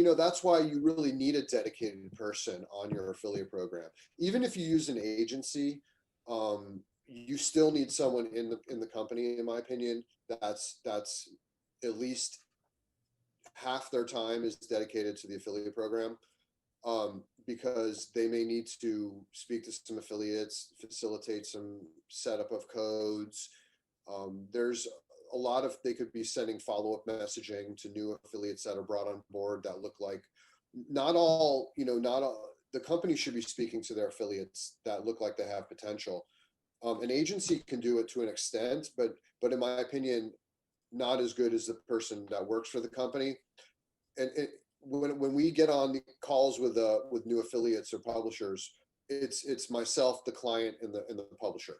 that's why you really need a dedicated person on your affiliate program. Even if you use an agency, you still need someone in the company, in my opinion, that's at least half their time is dedicated to the affiliate program, because they may need to speak to some affiliates, facilitate some setup of codes. There's a lot of they could be sending follow-up messaging to new affiliates that are brought on board that look like not all the company should be speaking to their affiliates that look like they have potential. An agency can do it to an extent, but in my opinion, not as good as the person that works for the company. And when we get on the calls with new affiliates or publishers, it's myself, the client, and the publisher,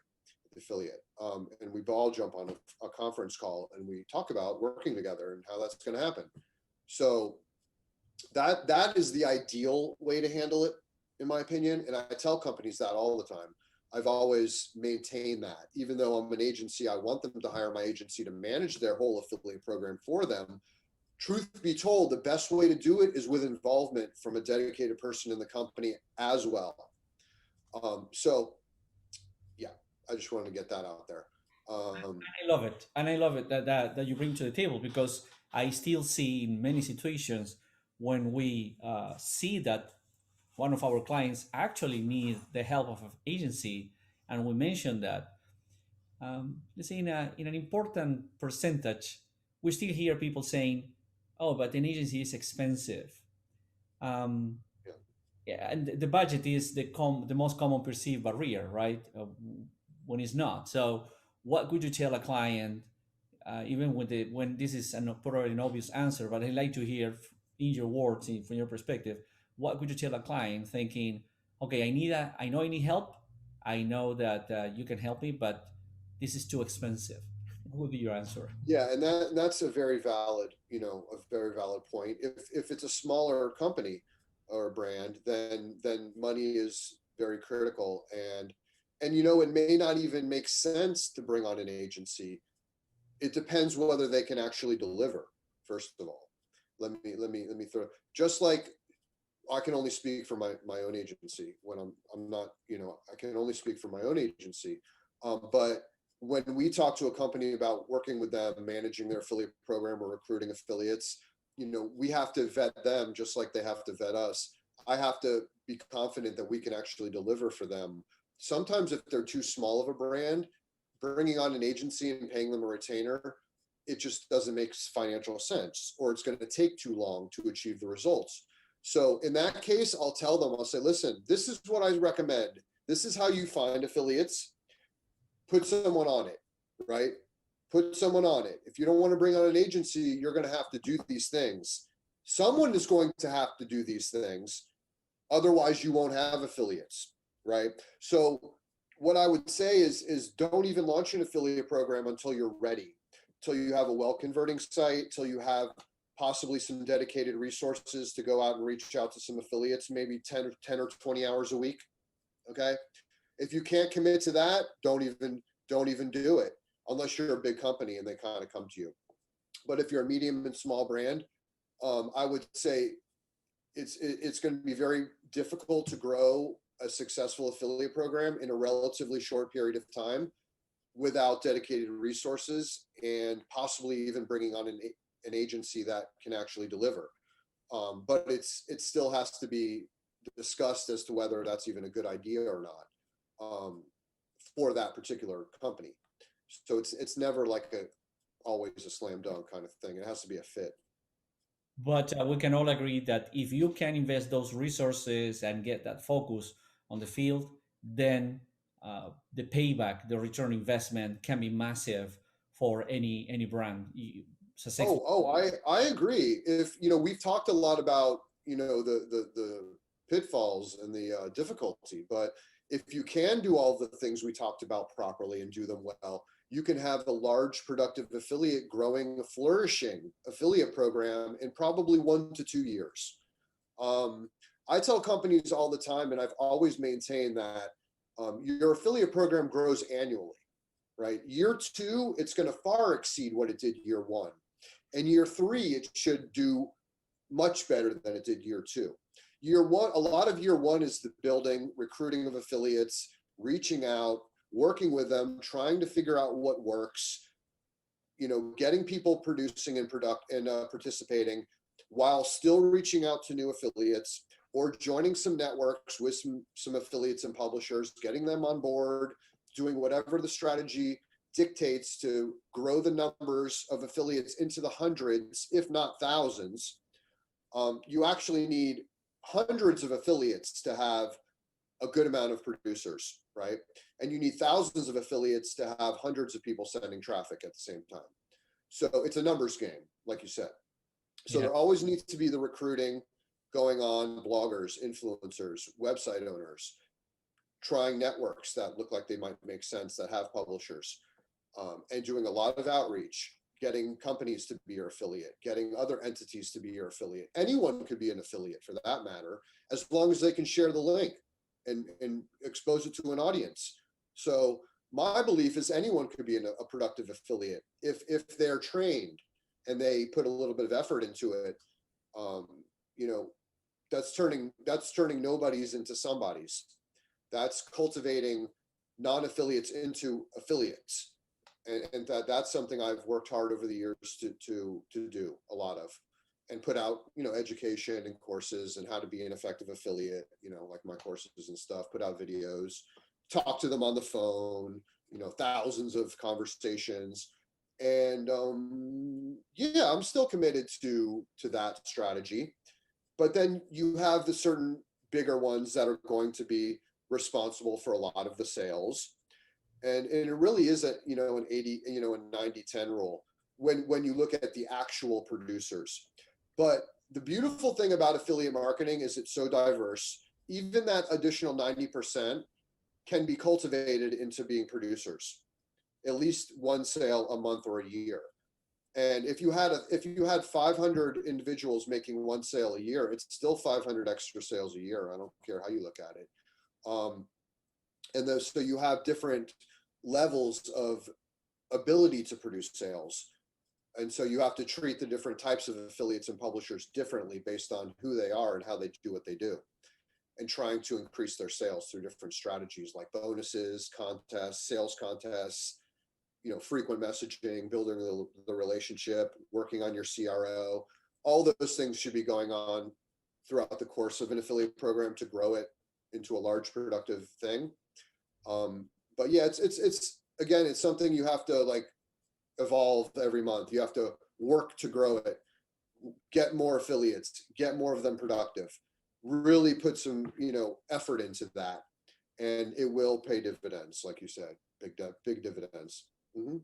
the affiliate, and we all jump on a conference call and we talk about working together and how that's going to happen. So that is the ideal way to handle it, in my opinion. And I tell companies that all the time. I've always maintained that. Even though I'm an agency, I want them to hire my agency to manage their whole affiliate program for them. Truth be told, the best way to do it is with involvement from a dedicated person in the company as well. So, yeah, I just wanted to get that out there. I love it, and I love it that you bring to the table, because I still see in many situations when we see that one of our clients actually need the help of an agency, and we mentioned that, let's say in an important percentage, we still hear people saying, "Oh, but an agency is expensive." Um, Yeah. yeah, and the budget is the most common perceived barrier, right? When it's not. So, what would you tell a client, even when this is probably an obvious answer, but I'd like to hear in your words, from your perspective, what would you tell a client thinking, okay, I know I need help, I know that you can help me, but this is too expensive. What would be your answer? Yeah, and that's a very valid point. If it's a smaller company or a brand, then money is very critical, and it may not even make sense to bring on an agency. It depends whether they can actually deliver. First of all, let me throw, just like I can only speak for my own agency when I'm not, I can only speak for my own agency. But when we talk to a company about working with them, managing their affiliate program or recruiting affiliates, we have to vet them just like they have to vet us. I have to be confident that we can actually deliver for them. Sometimes if they're too small of a brand, bringing on an agency and paying them a retainer, it just doesn't make financial sense, or it's going to take too long to achieve the results. So in that case, I'll tell them, I'll say, listen, this is what I recommend. This is how you find affiliates. Put someone on it, right? Put someone on it. If you don't want to bring on an agency, you're going to have to do these things. Someone is going to have to do these things. Otherwise, you won't have affiliates, right? So what I would say is don't even launch an affiliate program until you're ready, until you have a well converting site, until you have possibly some dedicated resources to go out and reach out to some affiliates, maybe 10 or 20 hours a week. Okay. If you can't commit to that, don't even do it unless you're a big company and they kind of come to you. But if you're a medium and small brand, I would say it's going to be very difficult to grow a successful affiliate program in a relatively short period of time without dedicated resources and possibly even bringing on an agency that can actually deliver. But it still has to be discussed as to whether that's even a good idea or not, for that particular company. So it's never like always a slam dunk kind of thing. It has to be a fit. But we can all agree that if you can invest those resources and get that focus on the field, then the payback, the return investment can be massive for any brand. Successful. I agree. If we've talked a lot about the pitfalls and the difficulty, but if you can do all the things we talked about properly and do them well, you can have a large productive affiliate growing a flourishing affiliate program in probably 1 to 2 years. um, I tell companies all the time, and I've always maintained that your affiliate program grows annually, right? Year two, it's going to far exceed what it did year one. And year three, it should do much better than it did year two. Year one, a lot of year one is the building, recruiting of affiliates, reaching out, working with them, trying to figure out what works, getting people producing and participating while still reaching out to new affiliates or joining some networks with some affiliates and publishers, getting them on board, doing whatever the strategy dictates to grow the numbers of affiliates into the hundreds, if not thousands. You actually need hundreds of affiliates to have a good amount of producers, right? And you need thousands of affiliates to have hundreds of people sending traffic at the same time. So it's a numbers game, like you said. So there always needs to be the recruiting going on, bloggers, influencers, website owners, trying networks that look like they might make sense, that have publishers, and doing a lot of outreach, getting companies to be your affiliate, getting other entities to be your affiliate. Anyone could be an affiliate for that matter, as long as they can share the link and expose it to an audience. So my belief is anyone could be a productive affiliate if they're trained and they put a little bit of effort into it. That's turning nobodies into somebodies. That's cultivating non-affiliates into affiliates. And that's something I've worked hard over the years to do a lot of, and put out, education and courses and how to be an effective affiliate, like my courses and stuff, put out videos, talk to them on the phone, thousands of conversations. And yeah, I'm still committed to that strategy. But then you have the certain bigger ones that are going to be responsible for a lot of the sales. And it really is an 80, a 90-10 rule when you look at the actual producers. But the beautiful thing about affiliate marketing is it's so diverse. Even that additional 90% can be cultivated into being producers, at least one sale a month or a year. And if you had 500 individuals making one sale a year, it's still 500 extra sales a year. I don't care how you look at it. So you have different levels of ability to produce sales. And so you have to treat the different types of affiliates and publishers differently based on who they are and how they do what they do, and trying to increase their sales through different strategies like bonuses, contests, sales contests, frequent messaging, building the relationship, working on your CRO. All those things should be going on throughout the course of an affiliate program to grow it into a large productive thing. But yeah, it's again, it's something you have to evolve every month. You have to work to grow it, get more affiliates, get more of them productive, really put some, effort into that, and it will pay dividends. Like you said, big dividends. Mm-hmm.